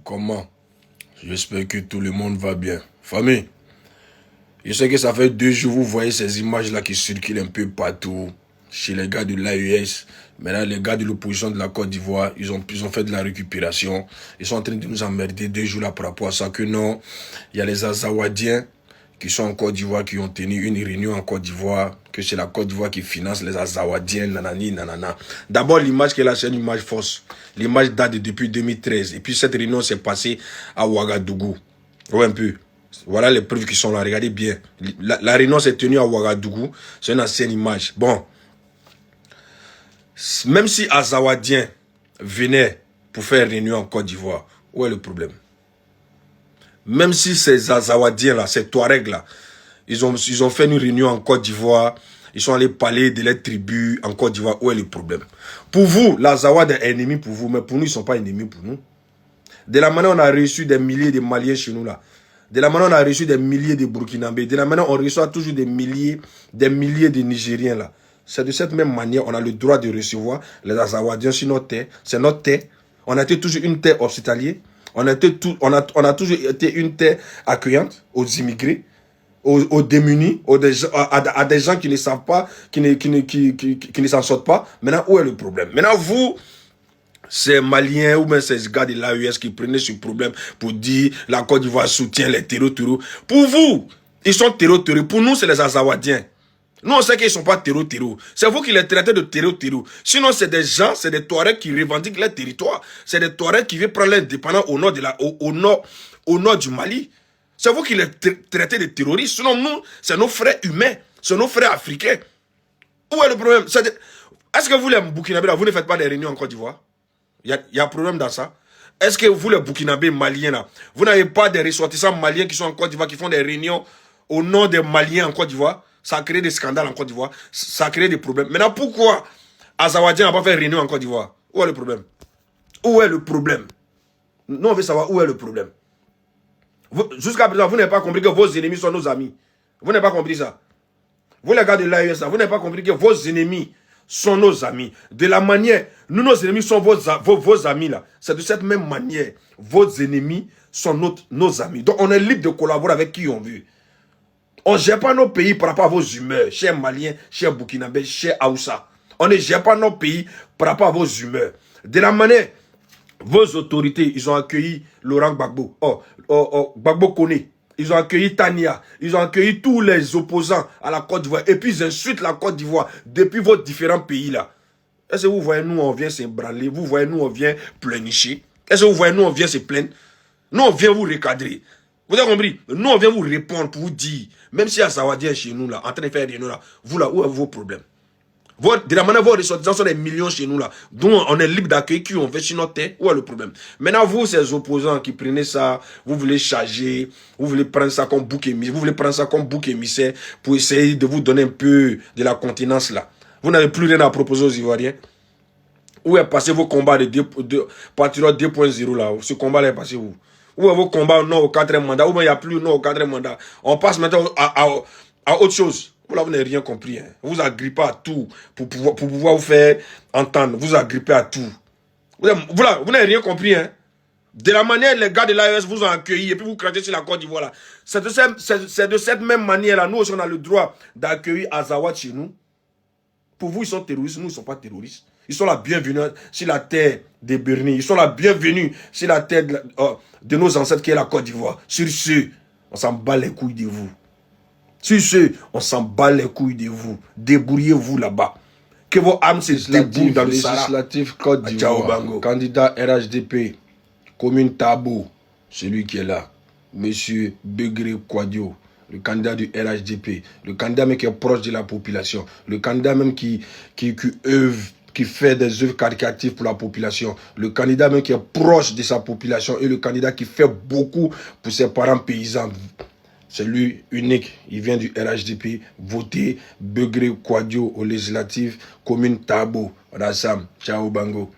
Comment? J'espère que tout le monde va bien. Famille, je sais que ça fait 2 jours, vous voyez ces images-là qui circulent un peu partout, chez les gars de l'AES. Maintenant, les gars de l'opposition de la Côte d'Ivoire, ils ont fait de la récupération. Ils sont en train de nous emmerder 2 jours là par rapport à ça. Que non, il y a les Azawadiens qui sont en Côte d'Ivoire, qui ont tenu une réunion en Côte d'Ivoire, que c'est la Côte d'Ivoire qui finance les Azawadiens, nanani, nanana. D'abord, l'image qu'elle a, c'est une image fausse. L'image date depuis 2013. Et puis, cette réunion s'est passée à Ouagadougou. Ouais, un peu. Voilà les preuves qui sont là. Regardez bien. La réunion s'est tenue à Ouagadougou. C'est une ancienne image. Bon. Même si Azawadien venait pour faire réunion en Côte d'Ivoire, où est le problème? Même si ces Azawadiens-là, ces Touaregs-là, ils ont fait une réunion en Côte d'Ivoire, ils sont allés parler de leurs tribus en Côte d'Ivoire, où est le problème? Pour vous, l'Azawad est ennemi pour vous, mais pour nous, ils ne sont pas ennemis pour nous. De la manière on a reçu des milliers de Maliens chez nous là, de la manière on a reçu des milliers de Burkinabés, de la manière on reçoit toujours des milliers de Nigériens là. C'est de cette même manière on a le droit de recevoir les Azawadiens sur notre terre. C'est notre terre. On a été toujours une terre hospitalière. On a toujours été une terre accueillante aux immigrés, aux démunis, à des gens qui ne savent pas, qui ne s'en sortent pas. Maintenant, où est le problème? Maintenant, vous, ces Maliens ou même ces gars de l'AES qui prenaient ce problème pour dire la Côte d'Ivoire soutient les terreaux. Pour vous, ils sont terreaux. Pour nous, c'est les Azawadiens. Nous, on sait qu'ils ne sont pas terreaux. C'est vous qui les traitez de terreaux. Sinon, c'est des gens, c'est des Touaregs qui revendiquent leur territoire. C'est des Touaregs qui veulent prendre l'indépendance au nord du Mali. C'est vous qui les traitez de terroristes. Sinon, nous, c'est nos frères humains. C'est nos frères africains. Où est le problème? Est-ce que vous, les Burkinabés, vous ne faites pas des réunions en Côte d'Ivoire? Il y a un problème dans ça. Est-ce que vous, les Burkinabés maliens, là, vous n'avez pas des ressortissants maliens qui sont en Côte d'Ivoire, qui font des réunions au nom des Maliens en Côte d'Ivoire? Ça a créé des scandales en Côte d'Ivoire. Ça a créé des problèmes. Maintenant, pourquoi Azawadien n'a pas fait réunion en Côte d'Ivoire? Où est le problème? Où est le problème? Nous, on veut savoir où est le problème. Jusqu'à présent, vous n'avez pas compris que vos ennemis sont nos amis. Vous n'avez pas compris ça. Vous, les gars de l'AES, vous n'avez pas compris que vos ennemis sont nos amis. De la manière, nous, nos ennemis sont vos amis là. C'est de cette même manière, vos ennemis sont nos amis. Donc, on est libre de collaborer avec qui on veut. On ne gère pas nos pays par rapport à vos humeurs, chers Maliens, chers Burkinabés, chers Aoussa. On ne gère pas nos pays par rapport à vos humeurs. De la manière, vos autorités, ils ont accueilli Laurent Gbagbo, Gbagbo Koné. Ils ont accueilli Tania. Ils ont accueilli tous les opposants à la Côte d'Ivoire. Et puis ils insultent la Côte d'Ivoire depuis vos différents pays là. Est-ce que vous voyez, nous on vient s'ébranler? Vous voyez, nous on vient pleurnicher? Est-ce que vous voyez, nous on vient se plaindre? Nous on vient vous recadrer. Vous avez compris? Nous on vient vous répondre pour vous dire, même si Azawadien est chez nous là, en train de faire des nous là, vous là, où est vos problèmes? De la manière, vos ressortissants sont des millions chez nous là. Donc on est libre d'accueillir qui on veut sur notre terre. Où est le problème? Maintenant, vous, ces opposants qui prenez ça, vous voulez charger, vous voulez prendre ça comme bouc émissaire, vous voulez prendre ça comme bouc émissaire pour essayer de vous donner un peu de la continence là. Vous n'avez plus rien à proposer aux Ivoiriens. Où est passé vos combats de Patriote 2.0 là? Ce combat là est passé où? Où est vos combats non au 4e mandat? Où il n'y a plus non au 4e mandat? On passe maintenant à autre chose. Vous n'avez rien compris. Hein. Vous agrippez à tout pour pouvoir vous faire entendre. Vous agrippez à tout. Vous n'avez rien compris. Hein. De la manière, les gars de l'AES vous ont accueilli et puis vous crachez sur la Côte d'Ivoire. C'est de cette même manière-là. Nous aussi, on a le droit d'accueillir Azawad chez nous. Pour vous, ils sont terroristes. Nous, ils ne sont pas terroristes. Ils sont la bienvenue sur la terre des Bernis. Ils sont la bienvenue sur la terre de nos ancêtres qui est la Côte d'Ivoire. Sur ce, on s'en bat les couilles de vous. Sur ce, on s'en bat les couilles de vous. Débrouillez-vous là-bas. Que vos âmes se débrouillent dans le Sahara. Législatif Côte d'Ivoire. Candidat RHDP, commune Tabo, celui qui est là. Monsieur Begré Kouadio, le candidat du RHDP. Le candidat même qui est proche de la population. Le candidat même qui œuvre, qui fait des œuvres caritatives pour la population. Le candidat même qui est proche de sa population. Et le candidat qui fait beaucoup pour ses parents paysans. C'est lui unique, il vient du RHDP, voter Begré Kouadio au législatif, commune Tabo, Rassam, ciao Bango.